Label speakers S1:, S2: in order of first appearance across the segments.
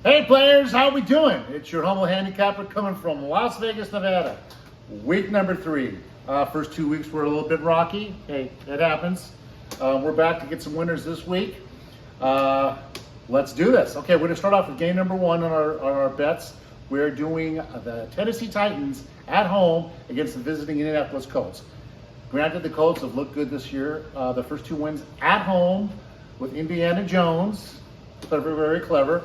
S1: Hey players, how we doing? It's your Humble Handicapper coming from Las Vegas, Nevada. Week number 3. First 2 weeks were a little bit rocky. Hey, it happens. We're back to get some winners this week. Let's do this. Okay, we're gonna start off with game number 1 on our bets. We're doing the Tennessee Titans at home against the visiting Indianapolis Colts. Granted, the Colts have looked good this year. The first 2 wins at home with Indiana Jones. Clever, very clever.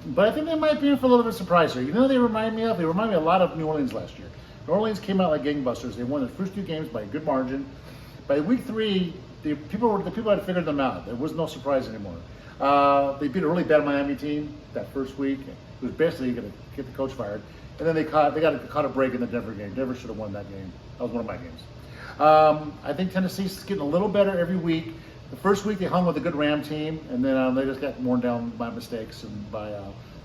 S1: But I think they might be in for a little bit of surprise here. You know what they remind me of? They remind me a lot of New Orleans last year. New Orleans came out like gangbusters. They won the first 2 games by a good margin. By week 3, the people had figured them out. There was no surprise anymore. They beat a really bad Miami team that first week. It was basically going to get the coach fired. And then they got a break in the Denver game. Denver should have won that game. That was one of my games. I think Tennessee's getting a little better every week. The first week they hung with a good Ram team, and then they just got worn down by mistakes and by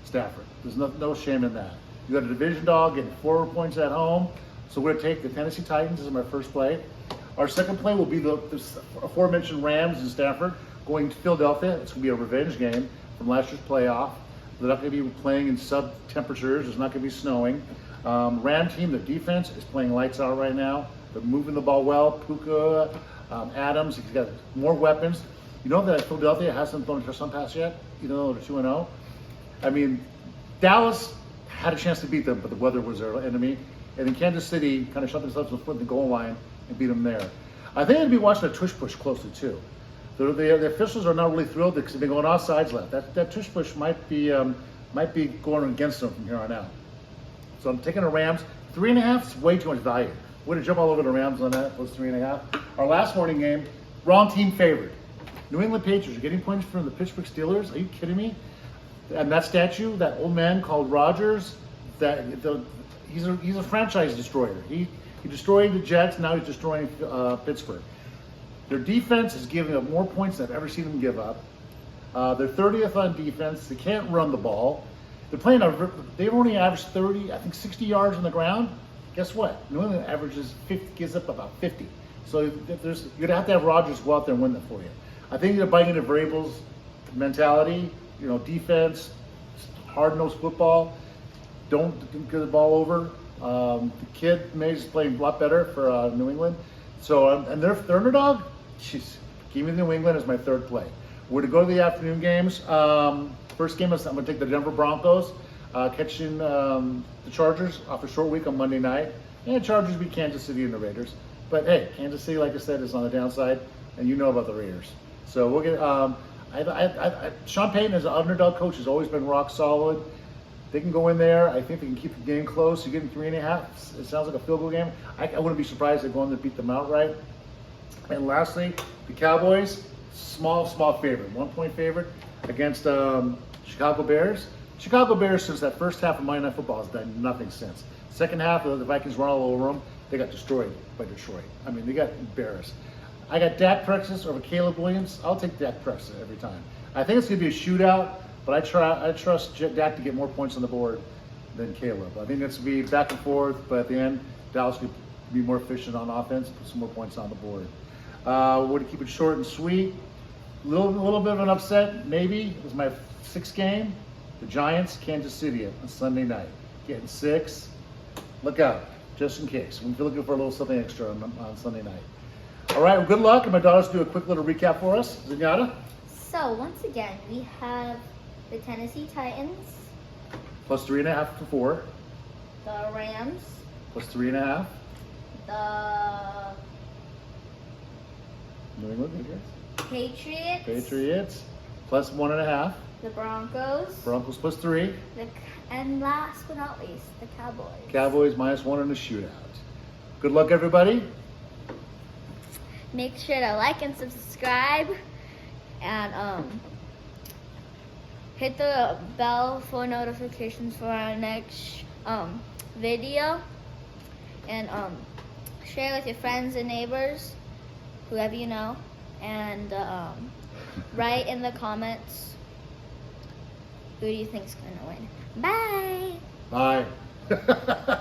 S1: Stafford. There's no shame in that. You got a division dog getting 4 points at home, so we're going to take the Tennessee Titans as my first play. Our second play will be the aforementioned Rams and Stafford going to Philadelphia. It's going to be a revenge game from last year's playoff. They're not going to be playing in sub-temperatures. It's not going to be snowing. Ram team, their defense is playing lights out right now. They're moving the ball well. Puka, Adams, he's got more weapons. You know that Philadelphia hasn't thrown a touchdown pass yet, even though they're 2-0. I mean, Dallas had a chance to beat them, but the weather was their enemy. And then Kansas City kind of shut themselves in the foot in the goal line and beat them there. I think they'd be watching a tush push closely too. The officials are not really thrilled because they've been going off sides left. That tush push might be going against them from here on out. So I'm taking the Rams. 3.5 is way too much value. We're going to jump all over the Rams on that, plus 3.5. Our last morning game, wrong team favored. New England Patriots are getting points from the Pittsburgh Steelers. Are you kidding me? And that statue, that old man called Rodgers, he's a franchise destroyer. He destroyed the Jets, now he's destroying Pittsburgh. Their defense is giving up more points than I've ever seen them give up. They're 30th on defense. They can't run the ball. They've only averaged 60 yards on the ground. Guess what? New England averages 50, gives up about 50. So you're going to have Rodgers go out there and win that for you. I think they're biting into variables mentality, defense, hard-nosed football. Don't get the ball over. The kid Mays is playing a lot better for New England. So, and their underdog, give me New England as my third play. We're to go to the afternoon games. First game, I'm going to take the Denver Broncos, catching the Chargers off a short week on Monday night. And Chargers beat Kansas City and the Raiders. But hey, Kansas City, like I said, is on the downside, and you know about the Raiders. So we'll get. Sean Payton, as an underdog coach, has always been rock solid. They can go in there. I think they can keep the game close. You're getting 3.5. It sounds like a field goal game. I wouldn't be surprised if they go in there and beat them outright. And lastly, the Cowboys, small favorite, 1-point favorite against Chicago Bears. Chicago Bears, since that first half of Monday Night Football, has done nothing since. Second half, the Vikings run all over them. They got destroyed by Detroit. I mean, they got embarrassed. I got Dak Prescott over Caleb Williams. I'll take Dak Prescott every time. I think it's going to be a shootout, but I trust Dak to get more points on the board than Caleb. I think it's going to be back and forth, but at the end, Dallas could be more efficient on offense, put some more points on the board. We're going to keep it short and sweet. A little bit of an upset, maybe. It was my 6th game. The Giants, Kansas City on Sunday night. Getting 6. Look out, just in case. We'll be looking for a little something extra on Sunday night. All right, well, good luck. And my daughters do a quick little recap for us. Zenyatta?
S2: So, once again, we have the Tennessee Titans.
S1: Plus 3.5 to 4.
S2: The Rams.
S1: Plus 3.5.
S2: The
S1: New England
S2: Patriots.
S1: Patriots. Plus 1.5.
S2: The Broncos.
S1: Broncos plus 3.
S2: And last but not least, the Cowboys.
S1: Cowboys -1 in the shootout. Good luck, everybody.
S2: Make sure to like and subscribe, and hit the bell for notifications for our next video, and share with your friends and neighbors, whoever you know, and write in the comments who do you think's gonna win. Bye.
S1: Bye.